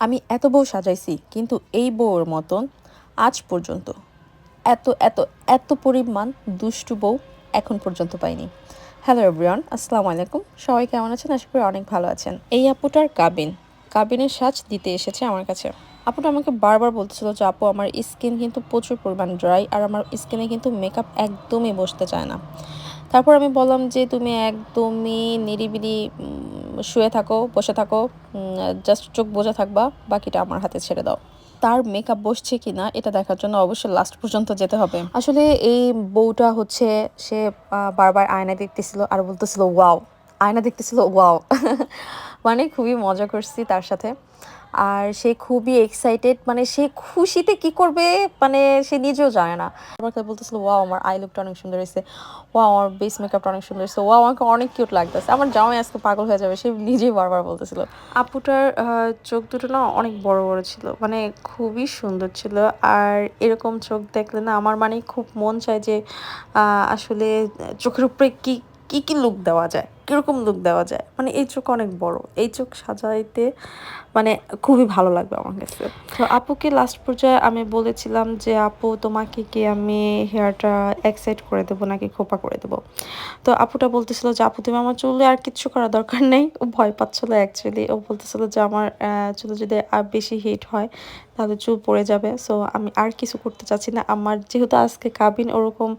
আমি এত বউ সাজাইছি কিন্তু এই বউয়ের মতন আজ পর্যন্ত এত এত এত পরিমাণ দুষ্টু বউ এখন পর্যন্ত পাইনি। হ্যালো এভরিওয়ান, আসসালামু আলাইকুম। সবাই কেমন আছেন? আশা করি অনেক ভালো আছেন। এই আপুটার কাবিনের সাজ দিতে এসেছে আমার কাছে। আপুটা আমাকে বারবার বলতেছিল যে আপু আমার স্কিন কিন্তু প্রচুর পরিমাণ ড্রাই আর আমার স্কিনে কিন্তু মেকআপ একদমই বসতে চায় না। তারপর আমি বললাম যে তুমি একদমই নিরিবিলি শুয়ে থাকো, বসে থাকো, জাস্ট চোখ বোঝা থাকবা, বাকিটা আমার হাতে ছেড়ে দাও। তার মেকআপ বসছে কিনা এটা দেখার জন্য অবশ্যই লাস্ট পর্যন্ত যেতে হবে। আসলে এই বউটা হচ্ছে সে বারবার আয়না দেখতেছিল আর বলতেছিল ওয়াও, আয়না দেখতেছিল ওয়াও। মানে খুবই মজা করছি তার সাথে। আর সে খুবই এক্সাইটেড, মানে সে খুশিতে কি করবে মানে সে নিজেও জানে না। আমার কাছে বলতেছিল ওয়াও আমার আই লুকটা অনেক সুন্দর হয়েছে, ওয়াও আমার বেস মেকআপটা অনেক সুন্দর হয়েছে, ওয়াও আমাকে অনেক কিউট লাগতেছে, আমার জামাই আজকে পাগল হয়ে যাবে, সে নিজেই বারবার বলতেছিল। আপুটার চোখ দুটো না অনেক বড় বড় ছিল, মানে খুবই সুন্দর ছিল। আর এরকম চোখ দেখলে না আমার মানে খুব মন চায় যে আসলে চোখের উপরে কি কি কি লুক দেওয়া যায়, কিরকম লুক দেওয়া যায়। মানে এই চোখ অনেক বড়, এই চোখ সাজাইতে মানে খুবই ভালো লাগবে আমার কাছে। তো আপুকে লাস্ট পর্যায়ে আমি বলেছিলাম যে আপু তোমাকে কি আমি হেয়ারটা এক সাইড করে দেবো নাকি খোপা করে দেবো। তো আপুটা বলতেছিল যে আপু তুমি আমার চুলে আর কিচ্ছু করার দরকার নেই। ও ভয় পাচ্ছিল অ্যাকচুয়ালি, ও বলতেছিল যে আমার চুলে যদি আর বেশি হিট হয় তাহলে চুল পড়ে যাবে। সো আমি আর কিছু করতে চাচ্ছি না, আমার যেহেতু আজকে কাবিন ওরকম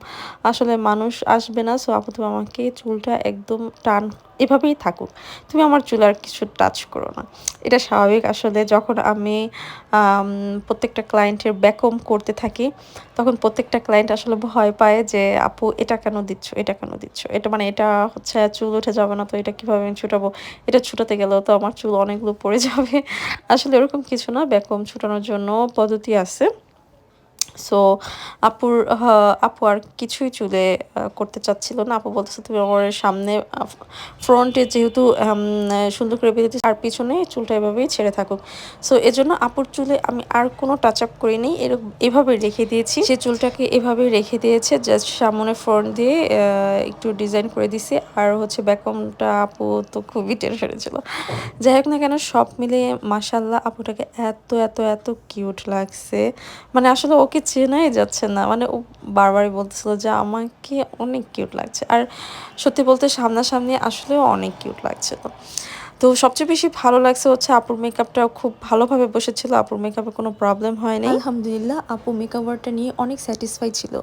আসলে মানুষ আসবে না। সো আপু তুমি আমাকে চুলটা একদম টান এভাবেই থাকুক, তুমি আমার চুল আর কিছু টাচ করো না। এটা স্বাভাবিক। আসলে যখন আমি প্রত্যেকটা ক্লায়েন্টের ব্যাকম করতে থাকি তখন প্রত্যেকটা ক্লায়েন্ট আসলে ভয় পায় যে আপু এটা কেন দিচ্ছ, এটা কেন দিচ্ছ, এটা মানে এটা হচ্ছে চুল উঠে যাবে না, তো এটা কিভাবে আমি ছুটাবো, এটা ছুটাতে গেলেও তো আমার চুল অনেকগুলো পড়ে যাবে। আসলে এরকম কিছু না, ব্যাকম ছুটানোর জন্য পদ্ধতি আছে। সো আপু আর কিছুই চুলে করতে চাচ্ছিল না। আপু বলতেছে তুমি আমার সামনে ফ্রন্টে যেহেতু সুন্দর করে বেঁধে আর পিছনে চুলটা এভাবেই ছেড়ে থাকুক। সো এজন্য আপুর চুলে আমি আর কোনো টাচ আপ করিনি, এভাবে রেখে দিয়েছি। সে চুলটাকে এভাবে রেখে দিয়েছে, জাস্ট সামনে ফ্রন্ট দিয়ে একটু ডিজাইন করে দিছি। আর হচ্ছে ব্যাকমটা আপু তো খুবই টেনশনে ছিল। যাই হোক না কেন সব মিলিয়ে মাশাল্লাহ আপুটাকে এত এত এত কিউট লাগছে। মানে আসলে ওকে চেনাই যাচ্ছে না, মানে ও বারবারই বলতেছিল যে আমাকে অনেক কিউট লাগছে। আর সত্যি বলতে সামনাসামনি আসলেও অনেক কিউট লাগছিল। তো সবচেয়ে বেশি ভালো লাগছে হচ্ছে আপুর মেকআপটা খুব ভালোভাবে বসেছিল, আপুর মেকআপে কোনো প্রবলেম হয়নি। আলহামদুলিল্লাহ আপু মেকওভারটা নিয়ে অনেক স্যাটিসফাই ছিল।